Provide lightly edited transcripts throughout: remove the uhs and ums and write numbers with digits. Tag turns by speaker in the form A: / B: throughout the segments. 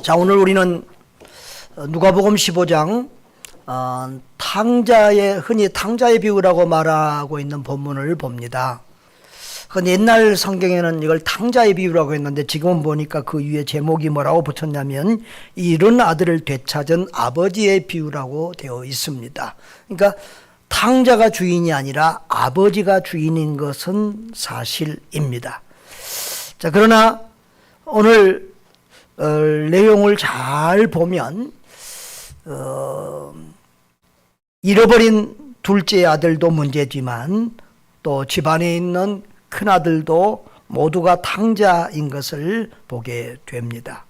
A: 자, 오늘 우리는 누가복음 15장 흔히 탕자의 비유라고 말하고 있는 본문을 봅니다. 근데 옛날 성경에는 이걸 탕자의 비유라고 했는데 지금은 보니까 그 위에 제목이 뭐라고 붙였냐면 잃은 아들을 되찾은 아버지의 비유라고 되어 있습니다. 그러니까 탕자가 주인이 아니라 아버지가 주인인 것은 사실입니다. 자, 그러나 오늘 내용을 잘 보면 잃어버린 둘째 아들도 문제지만 또 집안에 있는 큰아들도 모두가 탕자인 것을 보게 됩니다.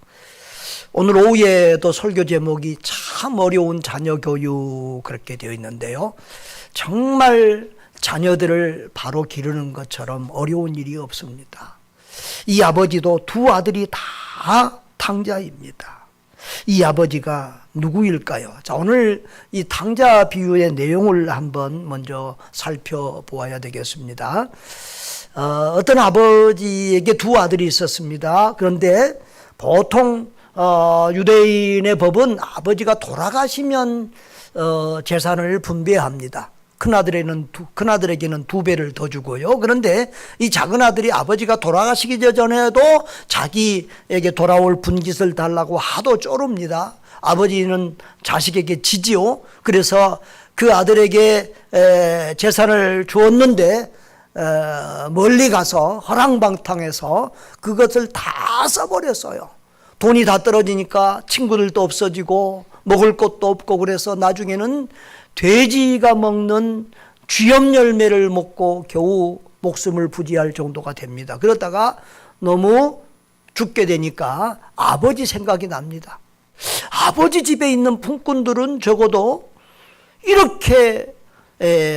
A: 오늘 오후에도 설교 제목이 참 어려운 자녀 교육 그렇게 되어 있는데요. 정말 자녀들을 바로 기르는 것처럼 어려운 일이 없습니다. 이 아버지도 두 아들이 다 탕자입니다. 이 아버지가 누구일까요? 자, 오늘 이 탕자 비유의 내용을 한번 먼저 살펴보아야 되겠습니다. 어떤 아버지에게 두 아들이 있었습니다. 그런데 보통 유대인의 법은 아버지가 돌아가시면 재산을 분배합니다. 큰아들에게는 두 배를 더 주고요. 그런데 이 작은 아들이 아버지가 돌아가시기 전에도 자기에게 돌아올 분깃을 달라고 하도 쪼릅니다. 아버지는 자식에게 지지요. 그래서 그 아들에게 재산을 주었는데 멀리 가서 허랑방탕해서 그것을 다 써버렸어요. 돈이 다 떨어지니까 친구들도 없어지고 먹을 것도 없고 그래서 나중에는 돼지가 먹는 쥐염 열매를 먹고 겨우 목숨을 부지할 정도가 됩니다. 그러다가 너무 죽게 되니까 아버지 생각이 납니다. 아버지 집에 있는 품꾼들은 적어도 이렇게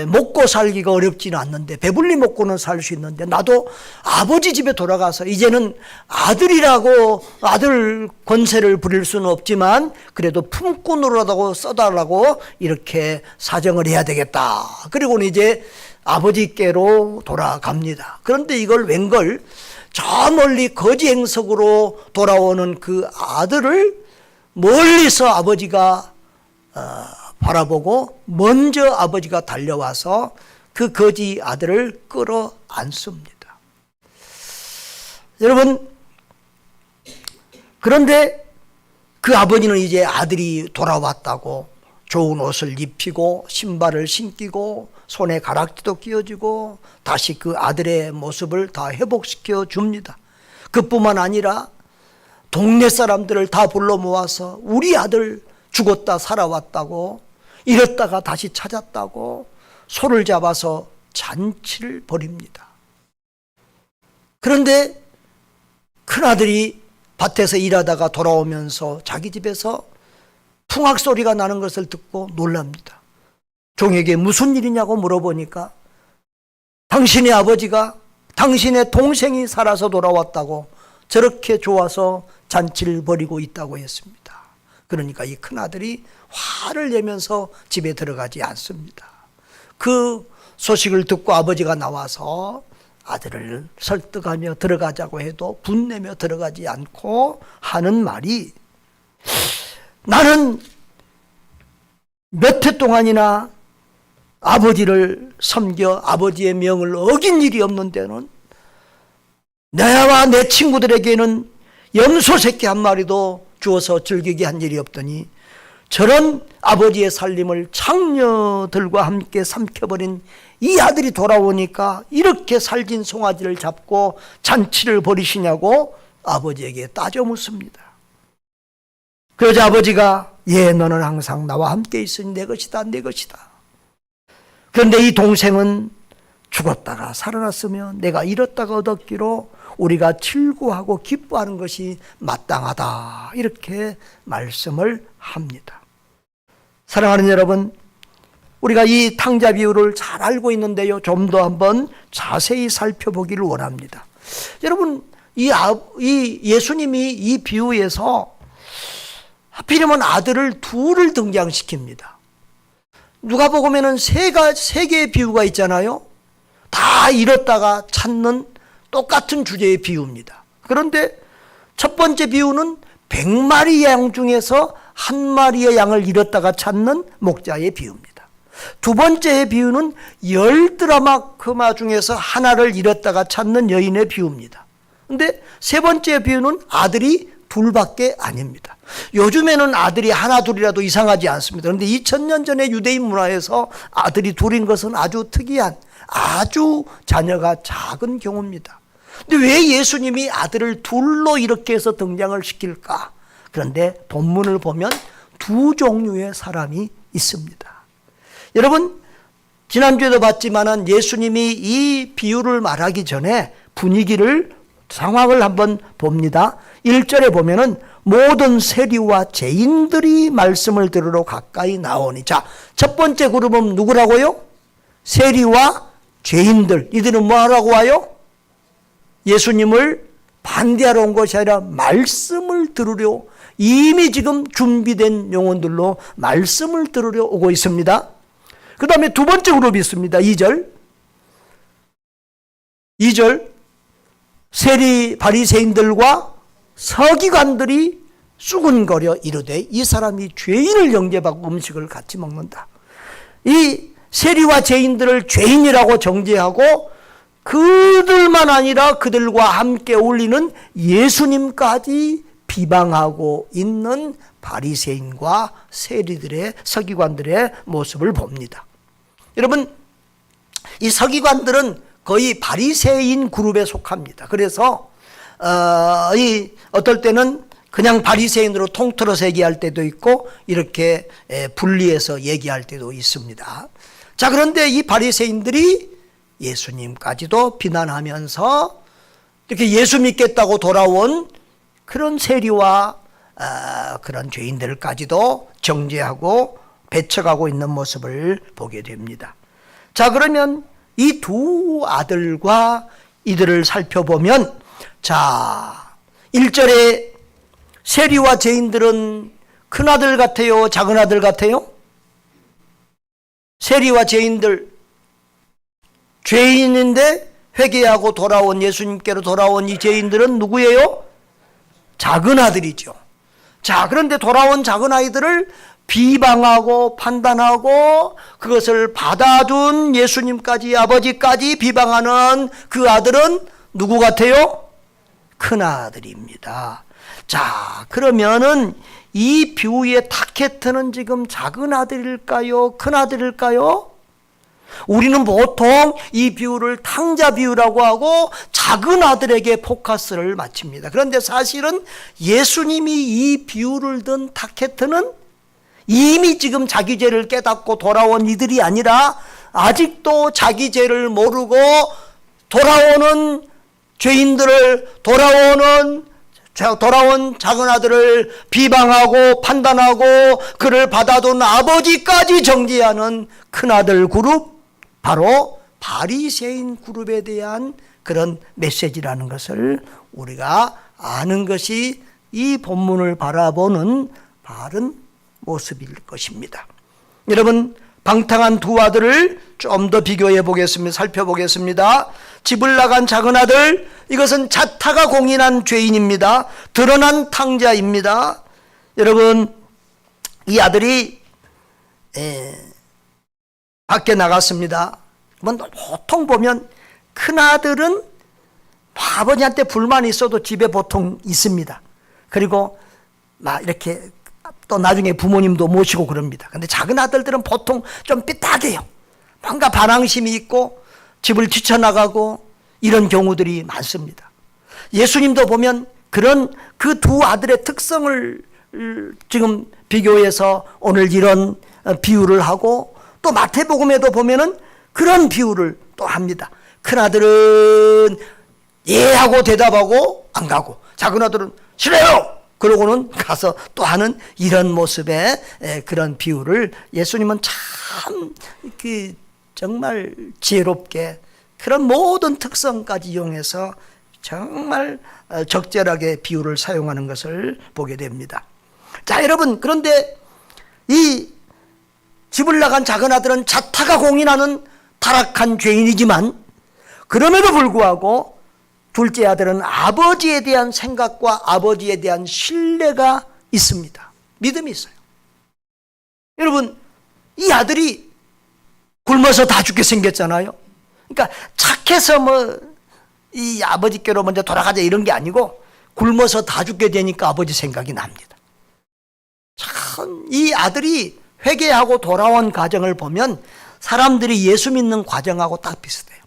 A: 먹고 살기가 어렵지는 않는데 배불리 먹고는 살 수 있는데 나도 아버지 집에 돌아가서 이제는 아들이라고 아들 권세를 부릴 수는 없지만 그래도 품꾼으로라도 써달라고 이렇게 사정을 해야 되겠다. 그리고는 이제 아버지께로 돌아갑니다. 그런데 이걸 웬걸 저 멀리 거지 행석으로 돌아오는 그 아들을 멀리서 아버지가 바라보고 먼저 아버지가 달려와서 그 거지 아들을 끌어안습니다. 여러분, 그런데 그 아버지는 이제 아들이 돌아왔다고 좋은 옷을 입히고 신발을 신기고 손에 가락지도 끼워주고 다시 그 아들의 모습을 다 회복시켜 줍니다. 그뿐만 아니라 동네 사람들을 다 불러 모아서 우리 아들 죽었다 살아왔다고 잃었다가 다시 찾았다고 소를 잡아서 잔치를 벌입니다. 그런데 큰아들이 밭에서 일하다가 돌아오면서 자기 집에서 풍악 소리가 나는 것을 듣고 놀랍니다. 종에게 무슨 일이냐고 물어보니까 당신의 아버지가 당신의 동생이 살아서 돌아왔다고 저렇게 좋아서 잔치를 벌이고 있다고 했습니다. 그러니까 이 큰아들이 화를 내면서 집에 들어가지 않습니다. 그 소식을 듣고 아버지가 나와서 아들을 설득하며 들어가자고 해도 분내며 들어가지 않고 하는 말이 나는 몇 해 동안이나 아버지를 섬겨 아버지의 명을 어긴 일이 없는 데는 나와 내 친구들에게는 염소 새끼 한 마리도 주어서 즐기게 한 일이 없더니 저런 아버지의 살림을 창녀들과 함께 삼켜버린 이 아들이 돌아오니까 이렇게 살진 송아지를 잡고 잔치를 벌이시냐고 아버지에게 따져 묻습니다. 그러자 아버지가 너는 항상 나와 함께 있으니 내 것이다 내 것이다. 그런데 이 동생은 죽었다가 살아났으면 내가 잃었다가 얻었기로 우리가 즐거워하고 기뻐하는 것이 마땅하다. 이렇게 말씀을 합니다. 사랑하는 여러분, 우리가 이 탕자 비유를 잘 알고 있는데요. 좀 더 한번 자세히 살펴보기를 원합니다. 여러분, 이 예수님이 이 비유에서 하필이면 아들을 둘을 등장시킵니다. 누가복음에는 세 개의 비유가 있잖아요. 다 잃었다가 찾는 똑같은 주제의 비유입니다. 그런데 첫 번째 비유는 100마리 양 중에서 한 마리의 양을 잃었다가 찾는 목자의 비유입니다. 두 번째의 비유는 10드라마 중에서 하나를 잃었다가 찾는 여인의 비유입니다. 근데 세 번째 비유는 아들이 둘밖에 아닙니다. 요즘에는 아들이 하나 둘이라도 이상하지 않습니다. 그런데 2000년 전에 유대인 문화에서 아들이 둘인 것은 아주 특이한, 아주 자녀가 작은 경우입니다. 근데 왜 예수님이 아들을 둘로 이렇게 해서 등장을 시킬까? 그런데 본문을 보면 두 종류의 사람이 있습니다. 여러분, 지난주에도 봤지만은 예수님이 이 비유를 말하기 전에 상황을 한번 봅니다. 1절에 보면은 모든 세리와 죄인들이 말씀을 들으러 가까이 나오니. 자, 첫 번째 그룹은 누구라고요? 세리와 죄인들. 이들은 뭐 하라고 와요? 예수님을 반대하러 온 것이 아니라 말씀을 들으려, 이미 지금 준비된 영혼들로 말씀을 들으려 오고 있습니다. 그 다음에 두 번째 그룹이 있습니다. 2절 세리 바리새인들과 서기관들이 쑥은거려 이르되 이 사람이 죄인을 영접하고 음식을 같이 먹는다. 이 세리와 죄인들을 죄인이라고 정죄하고 그들만 아니라 그들과 함께 어울리는 예수님까지 비방하고 있는 바리새인과 세리들의, 서기관들의 모습을 봅니다. 여러분, 이 서기관들은 거의 바리새인 그룹에 속합니다. 그래서 어떨 때는 그냥 바리새인으로 통틀어서 얘기할 때도 있고 이렇게 분리해서 얘기할 때도 있습니다. 자, 그런데 이 바리새인들이 예수님까지도 비난하면서 이렇게 예수 믿겠다고 돌아온 그런 세리와 그런 죄인들까지도 정죄하고 배척하고 있는 모습을 보게 됩니다. 자, 그러면 이 두 아들과 이들을 살펴보면, 자, 1절에 세리와 죄인들은 큰 아들 같아요? 작은 아들 같아요? 세리와 죄인들, 죄인인데 회개하고 돌아온, 예수님께로 돌아온 이 죄인들은 누구예요? 작은 아들이죠. 자, 그런데 돌아온 작은 아이들을 비방하고 판단하고 그것을 받아준 예수님까지, 아버지까지 비방하는 그 아들은 누구 같아요? 큰 아들입니다. 자, 그러면은 이 비유의 타겟은 지금 작은 아들일까요? 큰 아들일까요? 우리는 보통 이 비유를 탕자 비유라고 하고 작은 아들에게 포커스를 맞춥니다. 그런데 사실은 예수님이 이 비유를 든 타겟은 이미 지금 자기 죄를 깨닫고 돌아온 이들이 아니라 아직도 자기 죄를 모르고 돌아오는 죄인들을, 돌아온 작은 아들을 비방하고 판단하고 그를 받아둔 아버지까지 정죄하는 큰아들 그룹, 바로 바리새인 그룹에 대한 그런 메시지라는 것을 우리가 아는 것이 이 본문을 바라보는 바른 모습일 것입니다. 여러분, 방탕한 두 아들을 좀 더 비교해 보겠습니다. 살펴보겠습니다. 집을 나간 작은 아들, 이것은 자타가 공인한 죄인입니다. 드러난 탕자입니다. 여러분, 이 아들이 밖에 나갔습니다. 보통 보면 큰 아들은 아버지한테 불만이 있어도 집에 보통 있습니다. 그리고 막 이렇게 또 나중에 부모님도 모시고 그럽니다. 근데 작은 아들들은 보통 좀 삐딱해요. 뭔가 반항심이 있고 집을 뛰쳐나가고 이런 경우들이 많습니다. 예수님도 보면 그런 그 두 아들의 특성을 지금 비교해서 오늘 이런 비유를 하고, 또 마태복음에도 보면은 그런 비유를 또 합니다. 큰 아들은 예 하고 대답하고 안 가고, 작은 아들은 싫어요 그러고는 가서 또 하는 이런 모습의 그런 비유를 예수님은 참 정말 지혜롭게 그런 모든 특성까지 이용해서 정말 적절하게 비유를 사용하는 것을 보게 됩니다. 자, 여러분, 그런데 이 집을 나간 작은 아들은 자타가 공인하는 타락한 죄인이지만 그럼에도 불구하고 둘째 아들은 아버지에 대한 생각과 아버지에 대한 신뢰가 있습니다. 믿음이 있어요. 여러분, 이 아들이 굶어서 다 죽게 생겼잖아요. 그러니까 착해서 이 아버지께로 먼저 돌아가자 이런 게 아니고 굶어서 다 죽게 되니까 아버지 생각이 납니다. 참, 이 아들이 회개하고 돌아온 과정을 보면 사람들이 예수 믿는 과정하고 딱 비슷해요.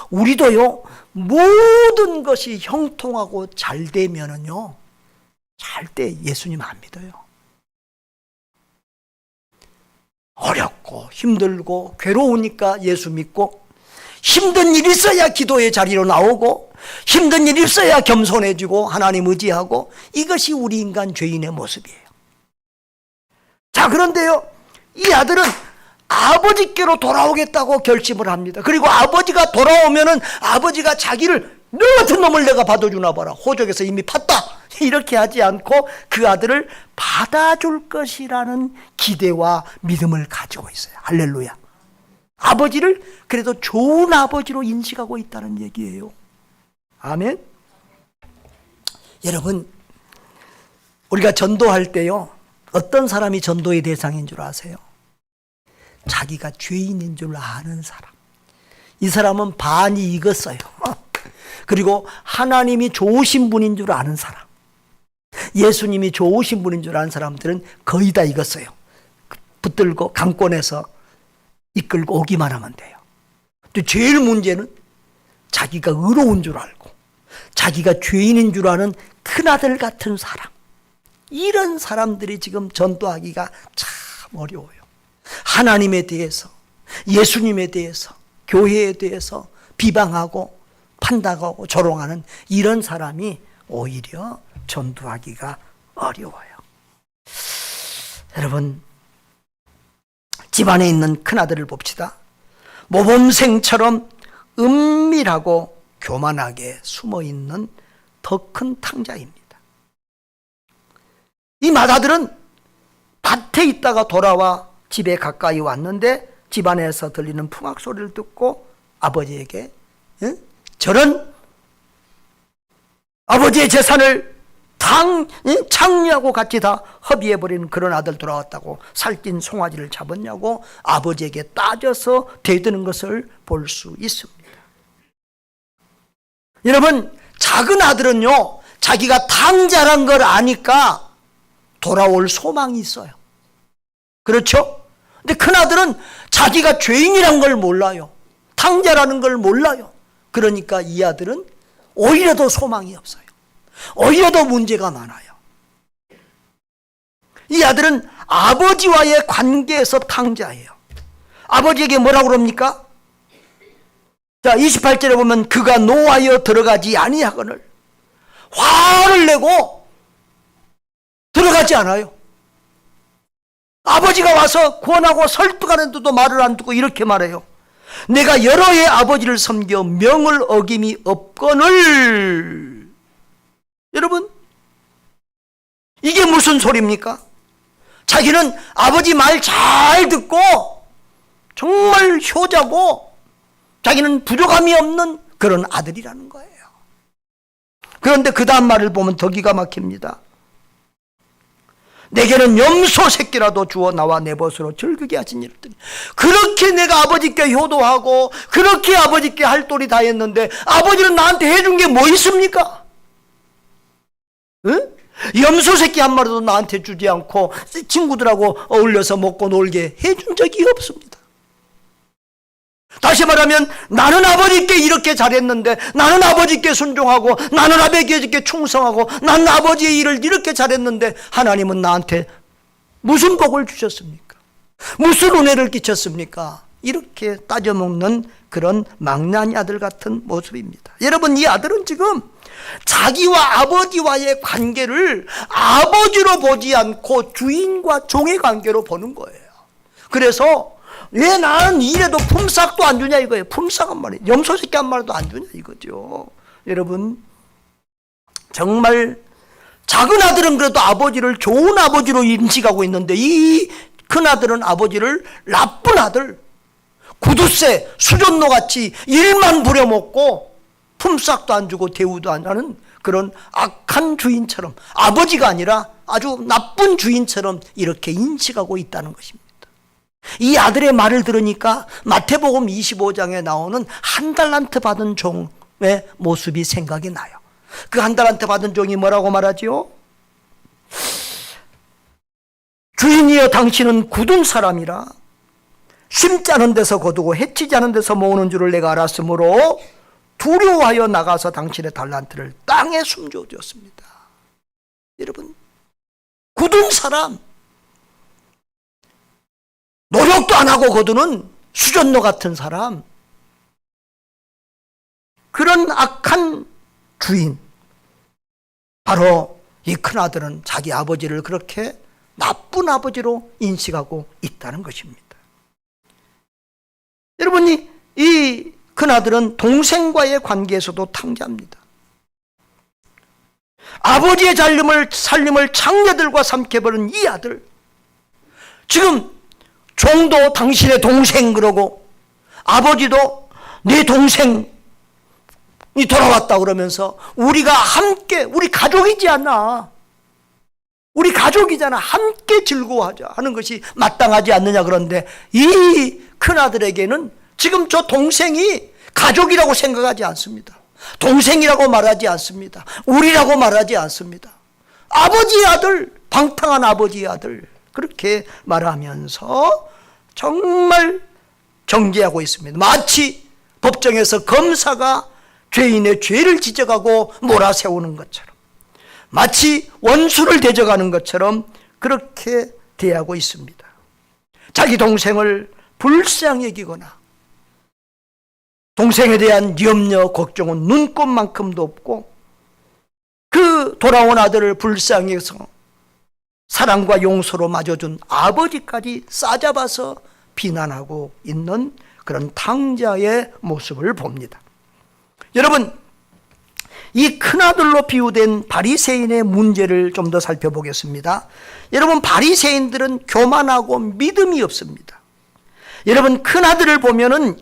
A: 우리도요, 모든 것이 형통하고 잘 되면은요, 절대 예수님 안 믿어요. 어렵고 힘들고 괴로우니까 예수 믿고, 힘든 일 있어야 기도의 자리로 나오고, 힘든 일 있어야 겸손해지고 하나님 의지하고, 이것이 우리 인간 죄인의 모습이에요. 자, 그런데요, 이 아들은 아버지께로 돌아오겠다고 결심을 합니다. 그리고 아버지가 돌아오면은 아버지가 자기를 너 같은 놈을 내가 받아주나 봐라, 호적에서 이미 팠다, 이렇게 하지 않고 그 아들을 받아줄 것이라는 기대와 믿음을 가지고 있어요. 할렐루야. 아버지를 그래도 좋은 아버지로 인식하고 있다는 얘기예요. 아멘. 여러분, 우리가 전도할 때요, 어떤 사람이 전도의 대상인 줄 아세요? 자기가 죄인인 줄 아는 사람. 이 사람은 반이 익었어요. 그리고 하나님이 좋으신 분인 줄 아는 사람, 예수님이 좋으신 분인 줄 아는 사람들은 거의 다 익었어요. 붙들고 강권해서 이끌고 오기만 하면 돼요. 또 제일 문제는 자기가 의로운 줄 알고 자기가 죄인인 줄 아는 큰아들 같은 사람, 이런 사람들이 지금 전도하기가 참 어려워요. 하나님에 대해서, 예수님에 대해서, 교회에 대해서 비방하고 판단하고 조롱하는 이런 사람이 오히려 전도하기가 어려워요. 여러분, 집안에 있는 큰아들을 봅시다. 모범생처럼 은밀하고 교만하게 숨어있는 더 큰 탕자입니다. 이 맏아들은 밭에 있다가 돌아와 집에 가까이 왔는데 집안에서 들리는 풍악 소리를 듣고 아버지에게 저런 아버지의 재산을 창녀하고 같이 다 허비해버리는 그런 아들 돌아왔다고 살찐 송아지를 잡았냐고 아버지에게 따져서 대드는 것을 볼 수 있습니다. 여러분, 작은 아들은요, 자기가 탕자란 걸 아니까 돌아올 소망이 있어요. 그렇죠? 근데 큰아들은 자기가 죄인이란 걸 몰라요. 탕자라는 걸 몰라요. 그러니까 이 아들은 오히려 더 소망이 없어요. 오히려 더 문제가 많아요. 이 아들은 아버지와의 관계에서 탕자예요. 아버지에게 뭐라고 그럽니까? 자, 28절에 보면 그가 노하여 들어가지 아니하거늘, 화를 내고 들어가지 않아요. 아버지가 와서 권하고 설득하는데도 말을 안 듣고 이렇게 말해요. 내가 여러 해 아버지를 섬겨 명을 어김이 없거늘. 여러분, 이게 무슨 소리입니까? 자기는 아버지 말 잘 듣고 정말 효자고 자기는 부족함이 없는 그런 아들이라는 거예요. 그런데 그 다음 말을 보면 더 기가 막힙니다. 내게는 염소 새끼라도 주어 나와 내 벗으로 즐기게 하신 이랬더니, 그렇게 내가 아버지께 효도하고 그렇게 아버지께 할 도리 다 했는데 아버지는 나한테 해준 게 뭐 있습니까? 응? 염소 새끼 한 마리도 나한테 주지 않고 친구들하고 어울려서 먹고 놀게 해준 적이 없습니다. 다시 말하면 나는 아버지께 이렇게 잘했는데, 나는 아버지께 순종하고 나는 아버지께 충성하고 나는 아버지의 일을 이렇게 잘했는데 하나님은 나한테 무슨 복을 주셨습니까? 무슨 은혜를 끼쳤습니까? 이렇게 따져먹는 그런 망나니 아들 같은 모습입니다. 여러분, 이 아들은 지금 자기와 아버지와의 관계를 아버지로 보지 않고 주인과 종의 관계로 보는 거예요. 그래서 왜 나는 이래도 품삯도 안 주냐 이거예요. 품삯 한 마리, 염소 새끼 한 마리도 안 주냐 이거죠. 여러분, 정말 작은 아들은 그래도 아버지를 좋은 아버지로 인식하고 있는데 이 큰 아들은 아버지를 나쁜 아들, 구두쇠, 수전노같이 일만 부려먹고 품삯도 안 주고 대우도 안 하는 그런 악한 주인처럼, 아버지가 아니라 아주 나쁜 주인처럼 이렇게 인식하고 있다는 것입니다. 이 아들의 말을 들으니까 마태복음 25장에 나오는 한 달란트 받은 종의 모습이 생각이 나요. 그 한 달란트 받은 종이 뭐라고 말하지요? 주인이여, 당신은 굳은 사람이라 심지 않은 데서 거두고 해치지 않은 데서 모으는 줄을 내가 알았으므로 두려워하여 나가서 당신의 달란트를 땅에 숨겨두었습니다. 여러분, 굳은 사람, 노력도 안 하고 거두는 수전노 같은 사람, 그런 악한 주인, 바로 이 큰아들은 자기 아버지를 그렇게 나쁜 아버지로 인식하고 있다는 것입니다. 여러분이 이 큰아들은 동생과의 관계에서도 탕자입니다. 아버지의 살림을 장녀들과 삼켜버린 이 아들, 지금 종도 당신의 동생 그러고 아버지도 네 동생이 돌아왔다 그러면서 우리가 함께, 우리 가족이지 않나, 우리 가족이잖아, 함께 즐거워하자 하는 것이 마땅하지 않느냐. 그런데 이 큰아들에게는 지금 저 동생이 가족이라고 생각하지 않습니다. 동생이라고 말하지 않습니다. 우리라고 말하지 않습니다. 아버지의 아들, 방탕한 아버지의 아들, 그렇게 말하면서 정말 정죄하고 있습니다. 마치 법정에서 검사가 죄인의 죄를 지적하고 몰아세우는 것처럼, 마치 원수를 대적하는 것처럼 그렇게 대하고 있습니다. 자기 동생을 불쌍히 여기거나 동생에 대한 염려, 걱정은 눈꼽만큼도 없고, 그 돌아온 아들을 불쌍히 해서 사랑과 용서로 맞아준 아버지까지 싸잡아서 비난하고 있는 그런 탕자의 모습을 봅니다. 여러분, 이 큰아들로 비유된 바리새인의 문제를 좀 더 살펴보겠습니다. 여러분, 바리새인들은 교만하고 믿음이 없습니다. 여러분, 큰아들을 보면은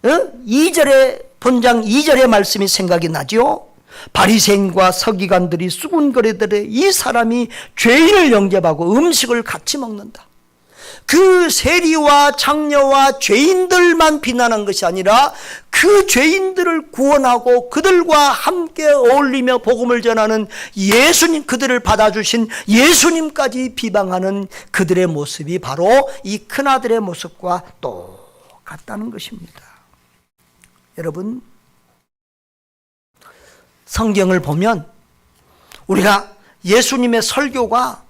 A: 2절에 본장 2절의 말씀이 생각이 나죠. 바리새인과 서기관들이 수군거리들의 이 사람이 죄인을 영접하고 음식을 같이 먹는다. 그 세리와 장녀와 죄인들만 비난한 것이 아니라 그 죄인들을 구원하고 그들과 함께 어울리며 복음을 전하는 예수님, 그들을 받아주신 예수님까지 비방하는 그들의 모습이 바로 이 큰아들의 모습과 똑같다는 것입니다. 여러분, 성경을 보면 우리가 예수님의 설교가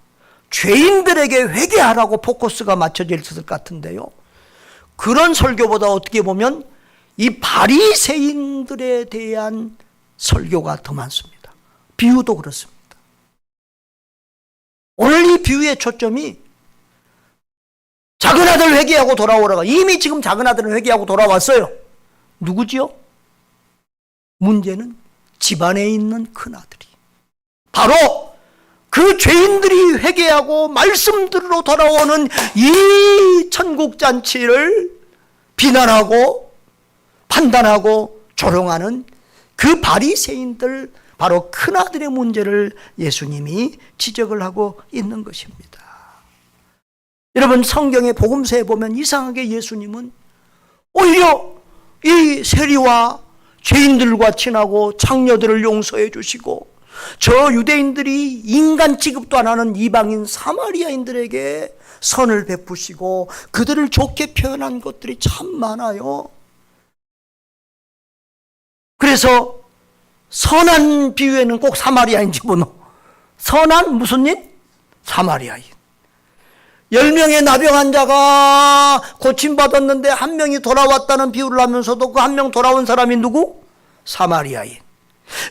A: 죄인들에게 회개하라고 포커스가 맞춰져 있을 것 같은데요, 그런 설교보다 어떻게 보면 이 바리새인들에 대한 설교가 더 많습니다. 비유도 그렇습니다. 오늘 이 비유의 초점이 작은 아들 회개하고 돌아오라가, 이미 지금 작은 아들은 회개하고 돌아왔어요. 누구지요? 문제는 집안에 있는 큰아들이, 바로 그 죄인들이 회개하고 말씀 들으러 돌아오는 이 천국잔치를 비난하고 판단하고 조롱하는 그 바리새인들, 바로 큰아들의 문제를 예수님이 지적을 하고 있는 것입니다. 여러분, 성경의 복음서에 보면 이상하게 예수님은 오히려 이 세리와 죄인들과 친하고 장녀들을 용서해 주시고, 저 유대인들이 인간 취급도 안 하는 이방인 사마리아인들에게 선을 베푸시고 그들을 좋게 표현한 것들이 참 많아요. 그래서 선한 비유에는 꼭 사마리아인 집어넣어. 선한 무슨 일? 사마리아인. 10명의 나병 환자가 고침받았는데 한 명이 돌아왔다는 비유를 하면서도 그 한 명 돌아온 사람이 누구? 사마리아인.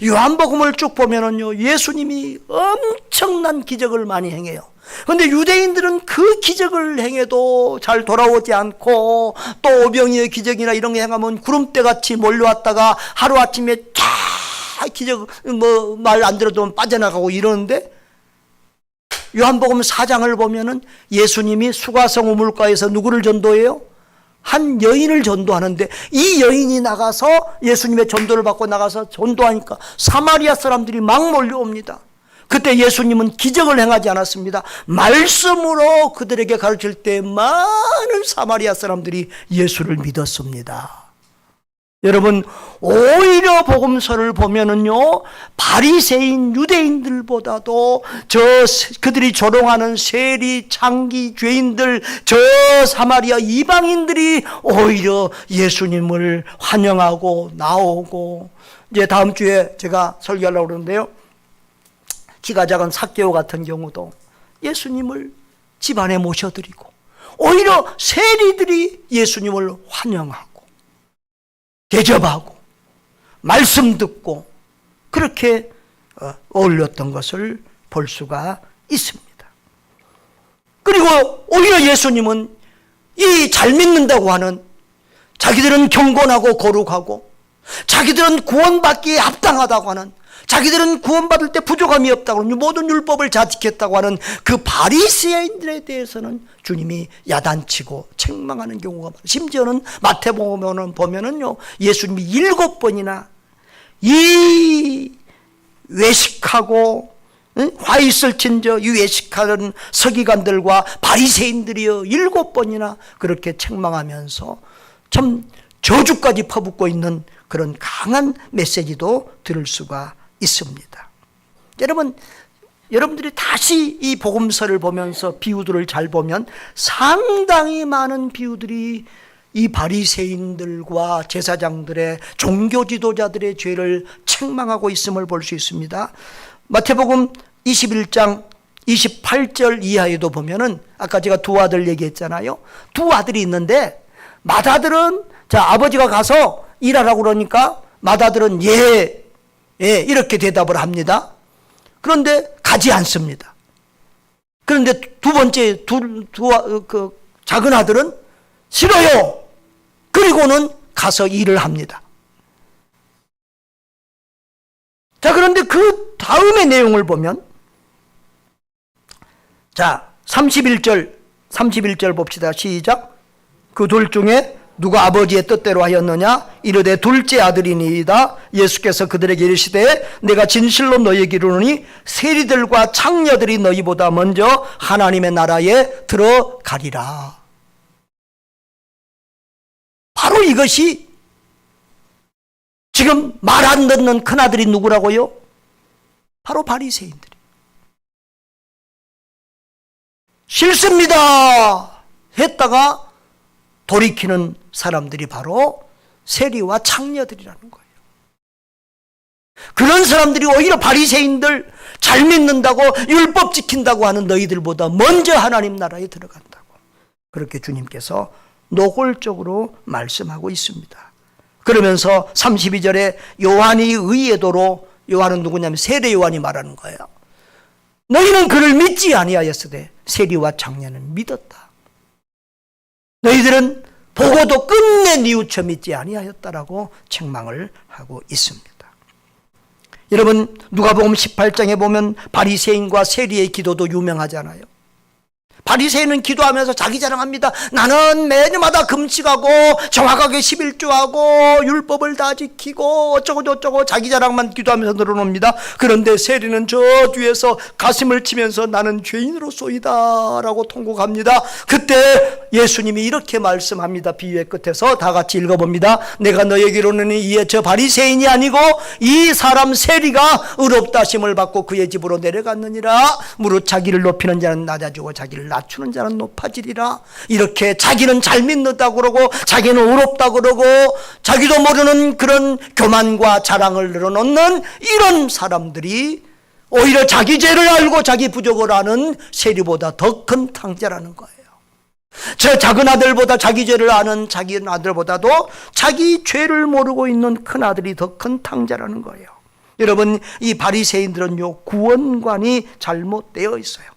A: 요한복음을 쭉 보면은요, 예수님이 엄청난 기적을 많이 행해요. 그런데 유대인들은 그 기적을 행해도 잘 돌아오지 않고, 또 오병이의 기적이나 이런 게 행하면 구름대같이 몰려왔다가 하루아침에 쫙 기적 말 안 들어도 빠져나가고 이러는데, 요한복음 4장을 보면은 예수님이 수가성 우물가에서 누구를 전도해요? 한 여인을 전도하는데 이 여인이 나가서 예수님의 전도를 받고 나가서 전도하니까 사마리아 사람들이 막 몰려옵니다. 그때 예수님은 기적을 행하지 않았습니다. 말씀으로 그들에게 가르칠 때 많은 사마리아 사람들이 예수를 믿었습니다. 여러분, 오히려 복음서를 보면은요, 바리새인 유대인들보다도 그들이 조롱하는 세리, 창기, 죄인들, 사마리아 이방인들이 오히려 예수님을 환영하고 나오고, 이제 다음 주에 제가 설교하려고 그러는데요, 키가 작은 삭개오 같은 경우도 예수님을 집안에 모셔드리고, 오히려 세리들이 예수님을 환영하고 대접하고 말씀 듣고 그렇게 어울렸던 것을 볼 수가 있습니다. 그리고 오히려 예수님은 이 잘 믿는다고 하는, 자기들은 경건하고 거룩하고 자기들은 구원받기에 합당하다고 하는, 자기들은 구원받을 때 부족함이 없다고 하는, 모든 율법을 잘 지켰다고 하는 그 바리새인들에 대해서는 주님이 야단치고 책망하는 경우가 많아요. 심지어는 마태복음에 보면은요, 예수님이 7번이나 이 외식하고 화 있을 친저 이 외식하는 서기관들과 바리새인들이여 7번이나 그렇게 책망하면서 참 저주까지 퍼붓고 있는 그런 강한 메시지도 들을 수가 있습니다. 여러분, 여러분들이 다시 이 복음서를 보면서 비유들을 잘 보면 상당히 많은 비유들이 이 바리새인들과 제사장들의, 종교 지도자들의 죄를 책망하고 있음을 볼 수 있습니다. 마태복음 21장 28절 이하에도 보면은, 아까 제가 두 아들 얘기했잖아요. 두 아들이 있는데 맏아들은 아버지가 가서 일하라고 그러니까 맏아들은 예 이렇게 대답을 합니다. 그런데 가지 않습니다. 그런데 두 번째 그 작은 아들은 싫어요. 그리고는 가서 일을 합니다. 자, 그런데 그 다음의 내용을 보면, 자, 31절 봅시다. 시작. 그 둘 중에 누가 아버지의 뜻대로 하였느냐? 이르되 둘째 아들이니이다. 예수께서 그들에게 이르시되 내가 진실로 너희에게 이르노니 세리들과 창녀들이 너희보다 먼저 하나님의 나라에 들어가리라. 바로 이것이 지금 말 안 듣는 큰아들이 누구라고요? 바로 바리새인들이. 싫습니다 했다가 돌이키는 사람들이 바로 세리와 창녀들이라는 거예요. 그런 사람들이 오히려 바리새인들, 잘 믿는다고 율법 지킨다고 하는 너희들보다 먼저 하나님 나라에 들어간다고, 그렇게 주님께서 노골적으로 말씀하고 있습니다. 그러면서 32절에 요한이 의의도로, 요한은 누구냐면 세례 요한이 말하는 거예요. 너희는 그를 믿지 아니하였으되 세리와 창녀는 믿었다. 너희들은 보고도 끝내 뉘우쳐 믿지 아니하였다라고 책망을 하고 있습니다. 여러분, 누가복음 18장에 보면 바리새인과 세리의 기도도 유명하잖아요. 바리새인은 기도하면서 자기 자랑합니다. 나는 매년마다 금식하고 정확하게 11조하고 율법을 다 지키고 어쩌고 저쩌고 자기 자랑만 기도하면서 늘어놉니다. 그런데 세리는 저 뒤에서 가슴을 치면서 나는 죄인으로소이다 라고 통곡합니다. 그때 예수님이 이렇게 말씀합니다. 비유의 끝에서 다 같이 읽어봅니다. 내가 너에게 이르노니 이에 저 바리새인이 아니고 이 사람 세리가 의롭다 하심을 받고 그의 집으로 내려갔느니라. 무릇 자기를 높이는 자는 낮아지고 자기를 낮추는 자는 높아지리라. 이렇게 자기는 잘 믿는다고 그러고 자기는 의롭다고 그러고 자기도 모르는 그런 교만과 자랑을 늘어놓는 이런 사람들이 오히려 자기 죄를 알고 자기 부족을 아는 세리보다 더 큰 탕자라는 거예요. 저 작은 아들보다 자기 죄를 아는 자기 아들보다도 자기 죄를 모르고 있는 큰 아들이 더 큰 탕자라는 거예요. 여러분, 이 바리새인들은요, 구원관이 잘못되어 있어요.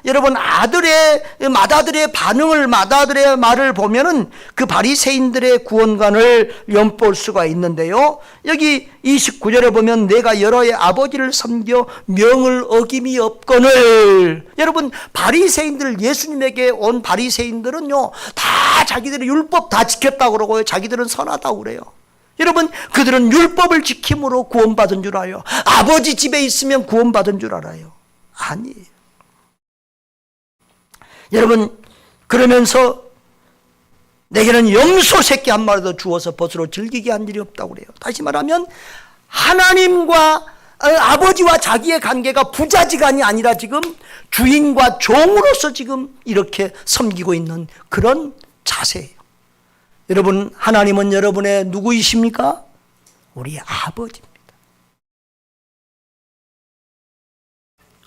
A: 여러분 맏아들의 반응을, 맏아들의 말을 보면은 그 바리새인들의 구원관을 엿볼 수가 있는데요. 여기 29절에 보면 내가 여러의 아버지를 섬겨 명을 어김이 없거늘. 여러분 바리새인들, 예수님에게 온 바리새인들은요 다 자기들의 율법 다 지켰다고 그러고요, 자기들은 선하다고 그래요. 여러분 그들은 율법을 지킴으로 구원받은 줄 알아요. 아버지 집에 있으면 구원받은 줄 알아요. 아니에요. 여러분 그러면서 내게는 염소 새끼 한 마리도 주어서 벗으로 즐기게 한 일이 없다고 그래요. 다시 말하면 하나님과 아버지와 자기의 관계가 부자지간이 아니라 지금 주인과 종으로서 지금 이렇게 섬기고 있는 그런 자세예요. 여러분 하나님은 여러분의 누구이십니까? 우리 아버지입니다.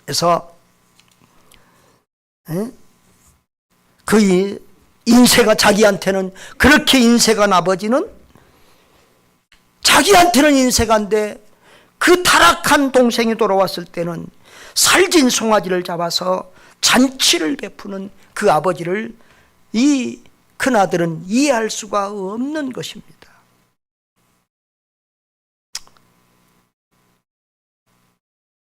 A: 그래서 그 인세가 자기한테는 그렇게 인세간 아버지는 자기한테는 인세간데 그 타락한 동생이 돌아왔을 때는 살진 송아지를 잡아서 잔치를 베푸는 그 아버지를 이 큰아들은 이해할 수가 없는 것입니다.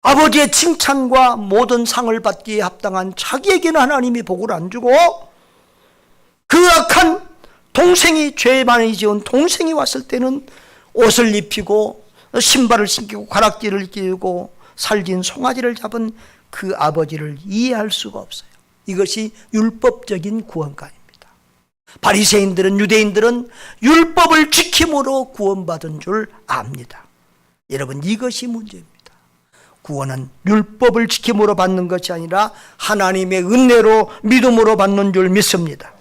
A: 아버지의 칭찬과 모든 상을 받기에 합당한 자기에게는 하나님이 복을 안 주고 그 악한 동생이, 죄 많이 지은 동생이 왔을 때는 옷을 입히고 신발을 신기고 가락지를 끼고 살진 송아지를 잡은 그 아버지를 이해할 수가 없어요. 이것이 율법적인 구원가입니다. 바리새인들은, 유대인들은 율법을 지킴으로 구원받은 줄 압니다. 여러분 이것이 문제입니다. 구원은 율법을 지킴으로 받는 것이 아니라 하나님의 은혜로 믿음으로 받는 줄 믿습니다.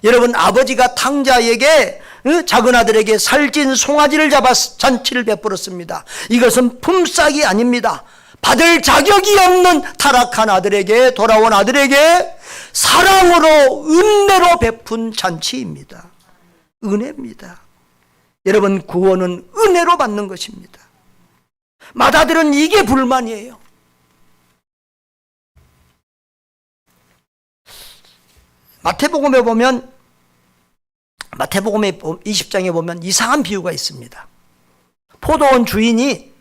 A: 여러분 아버지가 탕자에게, 작은 아들에게 살찐 송아지를 잡아서 잔치를 베풀었습니다. 이것은 품삯이 아닙니다. 받을 자격이 없는 타락한 아들에게, 돌아온 아들에게 사랑으로 은혜로 베푼 잔치입니다. 은혜입니다. 여러분 구원은 은혜로 받는 것입니다. 맏아들은 이게 불만이에요. 마태복음에 보면, 마태복음의 20장에 보면 이상한 비유가 있습니다. 포도원 주인이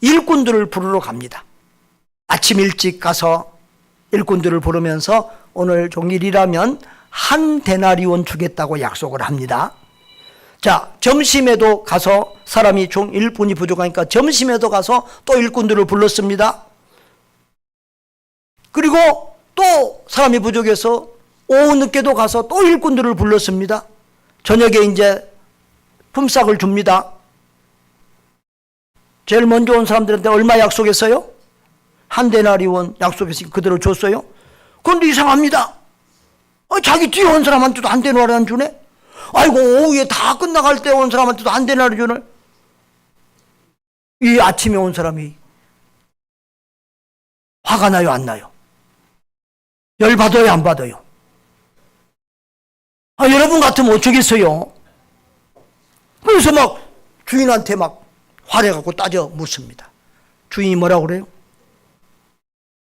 A: 일꾼들을 부르러 갑니다. 아침 일찍 가서 일꾼들을 부르면서 오늘 종일이라면 한 데나리온 주겠다고 약속을 합니다. 자, 점심에도 가서 사람이 일꾼이 부족하니까 점심에도 가서 또 일꾼들을 불렀습니다. 그리고 또 사람이 부족해서 오후 늦게도 가서 또 일꾼들을 불렀습니다. 저녁에 이제 품삯을 줍니다. 제일 먼저 온 사람들한테 얼마 약속했어요? 한 데나리온 약속했으니까 그대로 줬어요. 그런데 이상합니다. 자기 뒤에 온 사람한테도 한 데나리온 안 주네? 아이고 오후에 다 끝나갈 때 온 사람한테도 한 데나리온 주네? 이 아침에 온 사람이 화가 나요, 안 나요? 열 받아요, 안 받아요? 여러분 같으면 어쩌겠어요? 그래서 막 주인한테 막 화내갖고 따져 묻습니다. 주인이 뭐라고 그래요?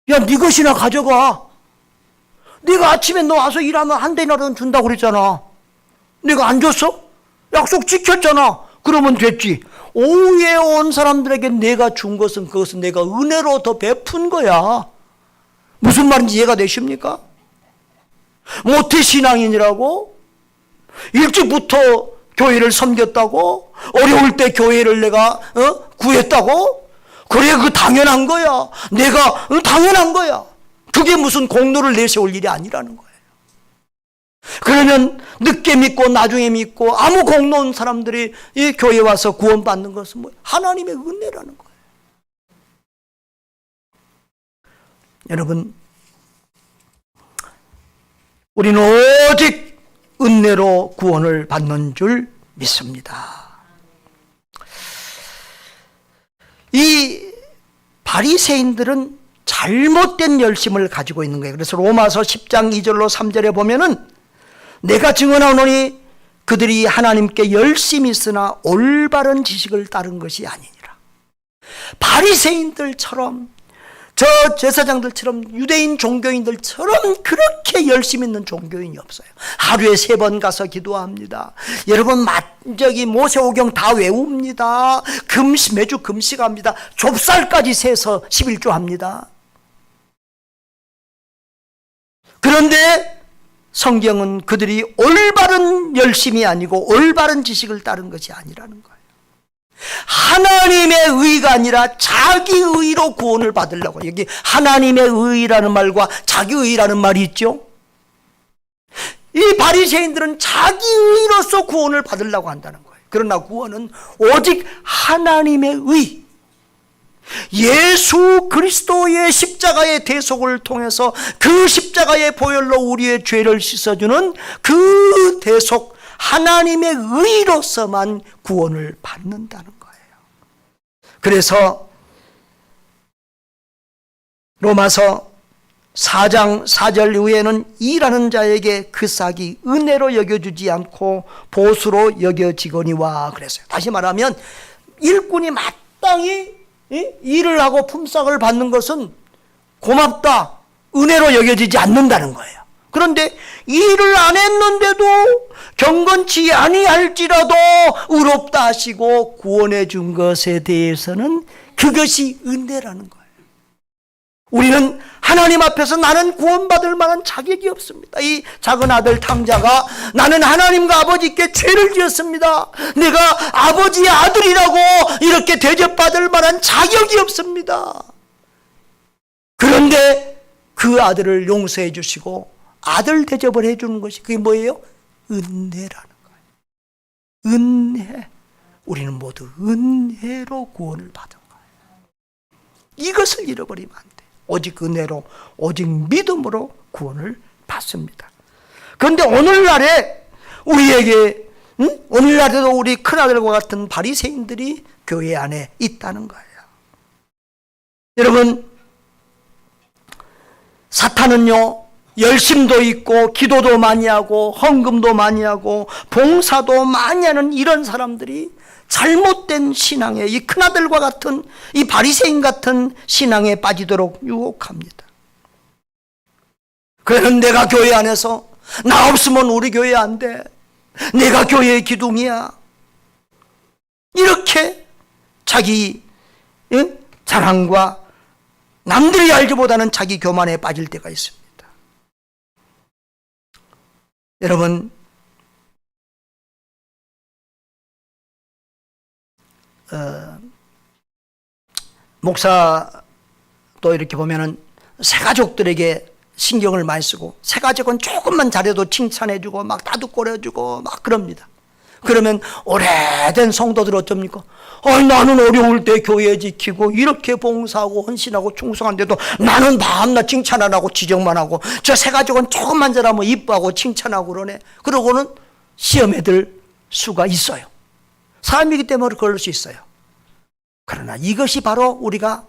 A: 야, 네 것이나 가져가. 네가 아침에 너 와서 일하면 한 데나리온 준다고 그랬잖아. 네가 안 줬어? 약속 지켰잖아. 그러면 됐지. 오후에 온 사람들에게 내가 준 것은 그것은 내가 은혜로 더 베푼 거야. 무슨 말인지 이해가 되십니까? 모태신앙인이라고? 일찍부터 교회를 섬겼다고? 어려울 때 교회를 내가 구했다고? 그래, 그 당연한 거야. 내가 당연한 거야. 그게 무슨 공로를 내세울 일이 아니라는 거예요. 그러면 늦게 믿고 나중에 믿고 아무 공로 없는 사람들이 이 교회에 와서 구원받는 것은 뭐 하나님의 은혜라는 거예요. 여러분, 우리는 오직 은혜로 구원을 받는 줄 믿습니다. 이 바리새인들은 잘못된 열심을 가지고 있는 거예요. 그래서 로마서 10장 2절로 3절에 보면은 내가 증언하노니 그들이 하나님께 열심히 있으나 올바른 지식을 따른 것이 아니니라. 바리새인들처럼 저 제사장들처럼 유대인 종교인들처럼 그렇게 열심히 있는 종교인이 없어요. 하루에 3번 가서 기도합니다. 여러분 저기 모세오경 다 외웁니다. 매주 금식합니다. 좁쌀까지 세서 11조 합니다. 그런데 성경은 그들이 올바른 열심이 아니고 올바른 지식을 따른 것이 아니라는 거예요. 하나님의 의가 아니라 자기 의로 구원을 받으려고. 여기 하나님의 의라는 말과 자기 의라는 말이 있죠. 이 바리새인들은 자기 의로서 구원을 받으려고 한다는 거예요. 그러나 구원은 오직 하나님의 의, 예수 그리스도의 십자가의 대속을 통해서 그 십자가의 보혈로 우리의 죄를 씻어주는 그 대속, 하나님의 의로서만 구원을 받는다는 거예요. 그래서 로마서 4장 4절 이후에는 일하는 자에게 그 싹이 은혜로 여겨주지 않고 보수로 여겨지거니와 그랬어요. 다시 말하면 일꾼이 마땅히 일을 하고 품삯을 받는 것은 고맙다, 은혜로 여겨지지 않는다는 거예요. 그런데 일을 안 했는데도 경건치 아니할지라도 의롭다 하시고 구원해 준 것에 대해서는 그것이 은혜라는 거예요. 우리는 하나님 앞에서 나는 구원받을 만한 자격이 없습니다. 이 작은 아들 탕자가 나는 하나님과 아버지께 죄를 지었습니다. 내가 아버지의 아들이라고 이렇게 대접받을 만한 자격이 없습니다. 그런데 그 아들을 용서해 주시고 아들 대접을 해주는 것이 그게 뭐예요? 은혜라는 거예요. 은혜. 우리는 모두 은혜로 구원을 받은 거예요. 이것을 잃어버리면 안 돼요. 오직 은혜로, 오직 믿음으로 구원을 받습니다. 그런데 오늘날에 우리에게, 오늘날에도 우리 큰아들과 같은 바리새인들이 교회 안에 있다는 거예요. 여러분, 사탄은요, 열심도 있고 기도도 많이 하고 헌금도 많이 하고 봉사도 많이 하는 이런 사람들이 잘못된 신앙에, 이 큰아들과 같은 이 바리새인 같은 신앙에 빠지도록 유혹합니다. 그래서 내가 교회 안에서 나 없으면 우리 교회 안 돼, 내가 교회의 기둥이야, 이렇게 자기 자랑과 남들이 알지 못하는 자기 교만에 빠질 때가 있습니다. 여러분, 목사도 이렇게 보면은 새가족들에게 신경을 많이 쓰고, 새가족은 조금만 잘해도 칭찬해주고 막 따뜻거려주고 막 그럽니다. 그러면 오래된 성도들 어쩝니까? 나는 어려울 때 교회 지키고 이렇게 봉사하고 헌신하고 충성한데도 나는 밤낮 칭찬 안 하고 지적만 하고, 저 새가족은 조금만 잘하면 이뻐하고 칭찬하고 그러네. 그러고는 시험에 들 수가 있어요. 사람이기 때문에 그럴 수 있어요. 그러나 이것이 바로 우리가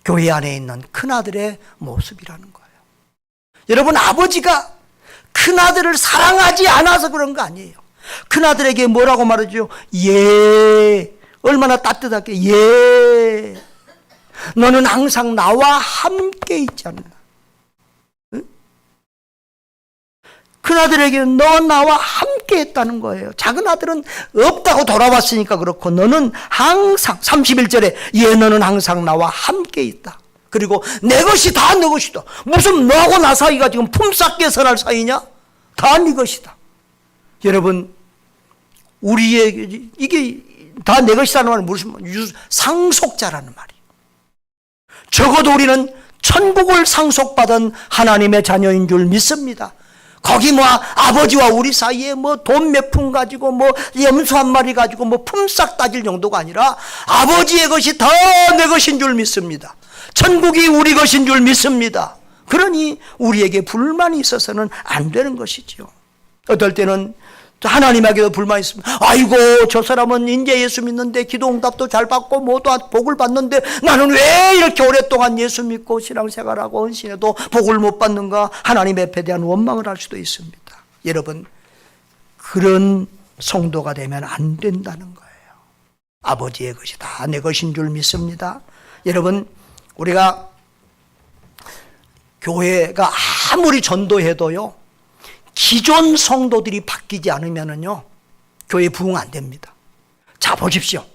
A: 교회 안에 있는 큰아들의 모습이라는 거예요. 여러분, 아버지가 큰아들을 사랑하지 않아서 그런 거 아니에요. 큰아들에게 뭐라고 말하죠? 예. 얼마나 따뜻하게, 예. 너는 항상 나와 함께 있지 않나. 응? 큰아들에게는 너 나와 함께 했다는 거예요. 작은 아들은 없다고 돌아왔으니까 그렇고, 너는 항상 31절에 예, 너는 항상 나와 함께 있다. 그리고 내 것이 다 내 것이다. 무슨 너하고 나 사이가 지금 품삯 계산할 사이냐? 다 네 것이다. 여러분, 우리의 이게 다 내 것이라는 말은 무슨 상속자라는 말이에요. 적어도 우리는 천국을 상속받은 하나님의 자녀인 줄 믿습니다. 거기 뭐 아버지와 우리 사이에 뭐 돈 몇 푼 가지고 뭐 염소 한 마리 가지고 뭐 품삯 따질 정도가 아니라 아버지의 것이 다 내 것인 줄 믿습니다. 천국이 우리 것인 줄 믿습니다. 그러니 우리에게 불만이 있어서는 안 되는 것이죠. 어떨 때는 하나님에게도 불만이 있습니다. 아이고, 저 사람은 이제 예수 믿는데 기도 응답도 잘 받고 모두 복을 받는데 나는 왜 이렇게 오랫동안 예수 믿고 신앙생활하고 헌신해도 복을 못 받는가? 하나님 앞에 대한 원망을 할 수도 있습니다. 여러분, 그런 성도가 되면 안 된다는 거예요. 아버지의 것이 다 내 것인 줄 믿습니다. 여러분, 우리가 교회가 아무리 전도해도요, 기존 성도들이 바뀌지 않으면은요, 교회 부흥 안 됩니다. 자, 보십시오.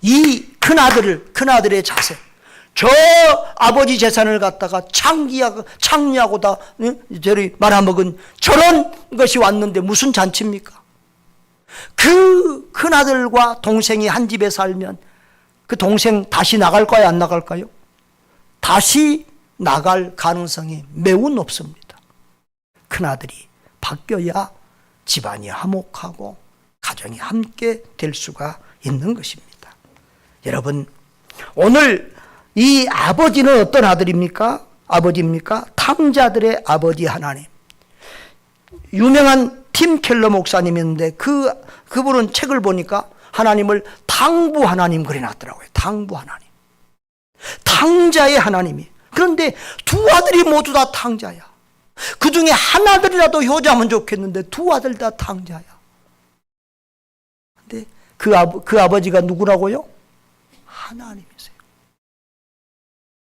A: 이 큰아들의 자세. 저 아버지 재산을 갖다가 창리하고다 저리 말아먹은 저런 것이 왔는데 무슨 잔치입니까? 그 큰아들과 동생이 한 집에 살면 그 동생 다시 나갈까요, 안 나갈까요? 다시 나갈 가능성이 매우 높습니다. 큰아들이 바뀌어야 집안이 화목하고 가정이 함께 될 수가 있는 것입니다. 여러분, 오늘 이 아버지는 어떤 아들입니까? 아버지입니까? 탕자들의 아버지 하나님. 유명한 팀 켈러 목사님인데 그분은 책을 보니까 하나님을 당부 하나님 그려놨더라고요. 당부 하나님. 탕자의 하나님이. 그런데 두 아들이 모두 다 탕자야. 그 중에 한 아들이라도 효자면 좋겠는데 두 아들 다 탕자야. 근데 그 아버지가 누구라고요? 하나님이세요.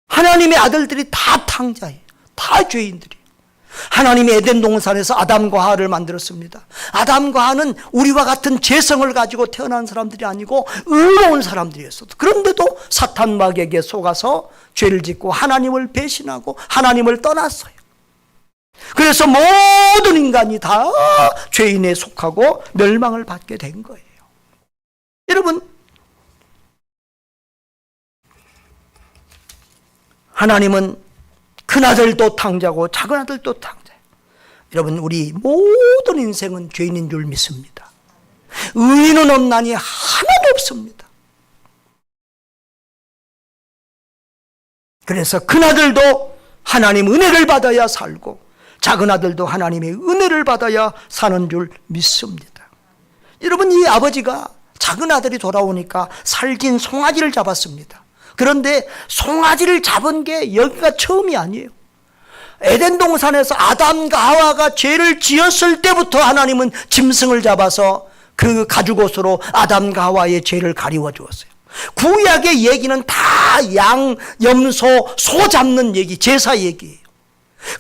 A: 하나님의 아들들이 다 탕자예요. 다 죄인들이에요. 하나님이 에덴 동산에서 아담과 하와를 만들었습니다. 아담과 하와는 우리와 같은 죄성을 가지고 태어난 사람들이 아니고 의로운 사람들이었어요. 그런데도 사탄 마귀에게 속아서 죄를 짓고 하나님을 배신하고 하나님을 떠났어요. 그래서 모든 인간이 다 죄인에 속하고 멸망을 받게 된 거예요. 여러분, 하나님은 큰아들도 탕자고 작은아들도 탕자예요. 여러분, 우리 모든 인생은 죄인인 줄 믿습니다. 의인은 없나니 하나도 없습니다. 그래서 큰아들도 하나님 은혜를 받아야 살고 작은아들도 하나님의 은혜를 받아야 사는 줄 믿습니다. 여러분, 이 아버지가 작은아들이 돌아오니까 살진 송아지를 잡았습니다. 그런데 송아지를 잡은 게 여기가 처음이 아니에요. 에덴 동산에서 아담과 하와가 죄를 지었을 때부터 하나님은 짐승을 잡아서 그 가죽옷으로 아담과 하와의 죄를 가리워 주었어요. 구약의 얘기는 다 양, 염소, 소 잡는 얘기, 제사 얘기예요.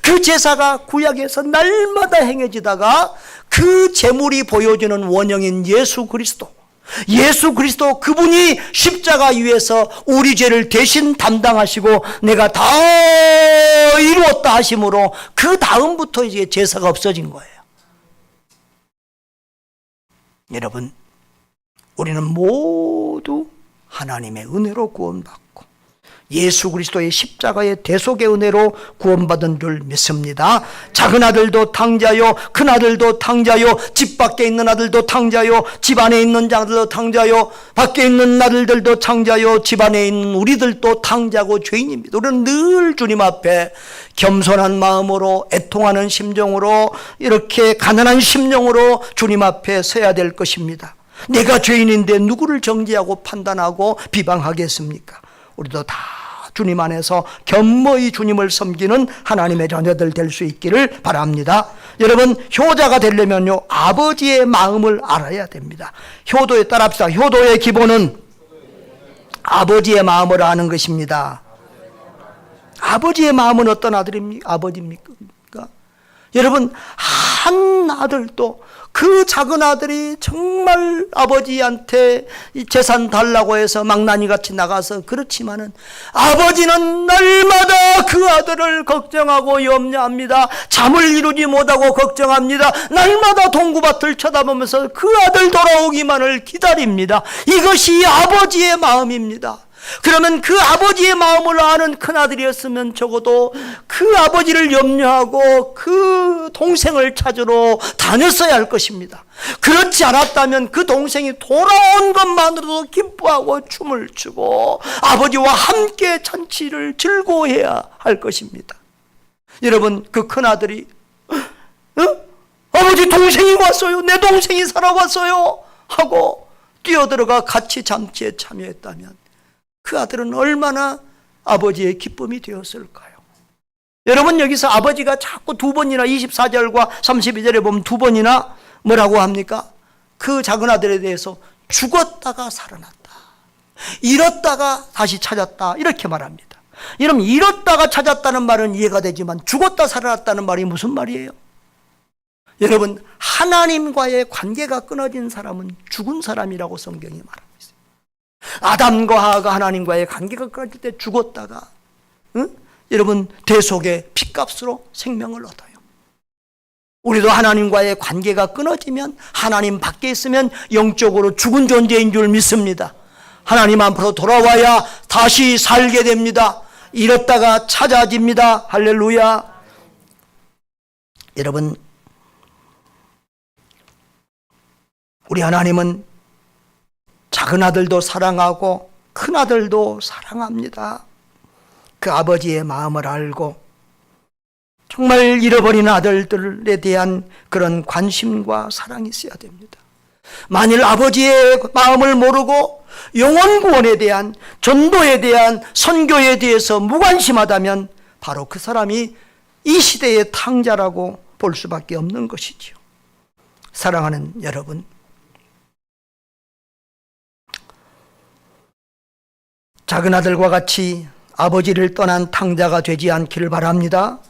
A: 그 제사가 구약에서 날마다 행해지다가 그 제물이 보여주는 원형인 예수 그리스도, 그분이 십자가 위에서 우리 죄를 대신 담당하시고 내가 다 이루었다 하심으로 그 다음부터 이제 제사가 없어진 거예요. 여러분, 우리는 모두 하나님의 은혜로 구원받고 예수 그리스도의 십자가의 대속의 은혜로 구원받은 줄 믿습니다. 작은 아들도 탕자요, 큰 아들도 탕자요, 집 밖에 있는 아들도 탕자요, 집 안에 있는 자들도 탕자요, 밖에 있는 아들들도 탕자요, 집 안에 있는 우리들도 탕자고 죄인입니다. 우리는 늘 주님 앞에 겸손한 마음으로, 애통하는 심정으로, 이렇게 가난한 심령으로 주님 앞에 서야 될 것입니다. 내가 죄인인데 누구를 정죄하고 판단하고 비방하겠습니까? 우리도 다 주님 안에서 겸허히 주님을 섬기는 하나님의 자녀들 될 수 있기를 바랍니다. 여러분, 효자가 되려면요, 아버지의 마음을 알아야 됩니다. 효도에 따라합시다. 효도의 기본은 아버지의 마음을 아는 것입니다. 아버지의 마음은 어떤 아버지입니까? 여러분, 한 아들도, 그 작은 아들이 정말 아버지한테 재산 달라고 해서 망나니같이 나가서 그렇지만은 아버지는 날마다 그 아들을 걱정하고 염려합니다. 잠을 이루지 못하고 걱정합니다. 날마다 동구밭을 쳐다보면서 그 아들 돌아오기만을 기다립니다. 이것이 아버지의 마음입니다. 그러면 그 아버지의 마음을 아는 큰아들이었으면 적어도 그 아버지를 염려하고 그 동생을 찾으러 다녔어야 할 것입니다. 그렇지 않았다면 그 동생이 돌아온 것만으로도 기뻐하고 춤을 추고 아버지와 함께 잔치를 즐거워해야 할 것입니다. 여러분, 그 큰아들이 아버지 동생이 왔어요, 내 동생이 살아왔어요 하고 뛰어들어가 같이 잔치에 참여했다면 그 아들은 얼마나 아버지의 기쁨이 되었을까요? 여러분, 여기서 아버지가 자꾸 두 번이나 24절과 32절에 보면 두 번이나 뭐라고 합니까? 그 작은 아들에 대해서 죽었다가 살아났다, 잃었다가 다시 찾았다, 이렇게 말합니다. 여러분, 잃었다가 찾았다는 말은 이해가 되지만 죽었다 살아났다는 말이 무슨 말이에요? 여러분, 하나님과의 관계가 끊어진 사람은 죽은 사람이라고 성경이 말하고 있어요. 아담과 하와가 하나님과의 관계가 끊어질 때 죽었다가 여러분 대속의 피값으로 생명을 얻어요. 우리도 하나님과의 관계가 끊어지면, 하나님 밖에 있으면 영적으로 죽은 존재인 줄 믿습니다. 하나님 앞으로 돌아와야 다시 살게 됩니다. 잃었다가 찾아집니다. 할렐루야. 여러분, 우리 하나님은 작은 아들도 사랑하고 큰 아들도 사랑합니다. 그 아버지의 마음을 알고 정말 잃어버린 아들들에 대한 그런 관심과 사랑이 있어야 됩니다. 만일 아버지의 마음을 모르고 영혼 구원에 대한, 전도에 대한, 선교에 대해서 무관심하다면 바로 그 사람이 이 시대의 탕자라고 볼 수밖에 없는 것이지요. 사랑하는 여러분, 작은 아들과 같이 아버지를 떠난 탕자가 되지 않기를 바랍니다.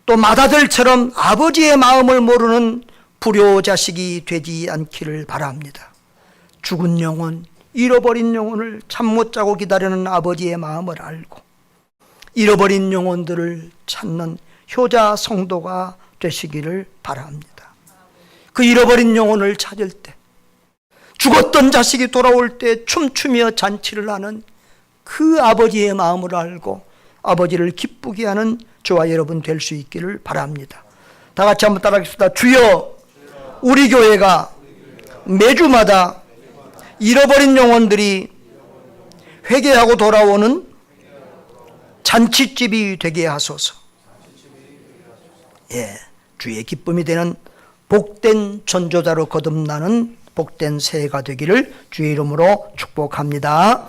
A: 또 맏아들처럼 아버지의 마음을 모르는 불효자식이 되지 않기를 바랍니다. 죽은 영혼, 잃어버린 영혼을 잠 못 자고 기다리는 아버지의 마음을 알고 잃어버린 영혼들을 찾는 효자 성도가 되시기를 바랍니다. 그 잃어버린 영혼을 찾을 때, 죽었던 자식이 돌아올 때 춤추며 잔치를 하는 그 아버지의 마음을 알고 아버지를 기쁘게 하는 저와 여러분 될 수 있기를 바랍니다. 다 같이 한번 따라하겠습니다. 주여, 우리 교회가 매주마다 잃어버린 영혼들이 회개하고 돌아오는 잔치집이 되게 하소서. 예, 주의 기쁨이 되는 복된 전조자로 거듭나는 복된 새해가 되기를 주의 이름으로 축복합니다.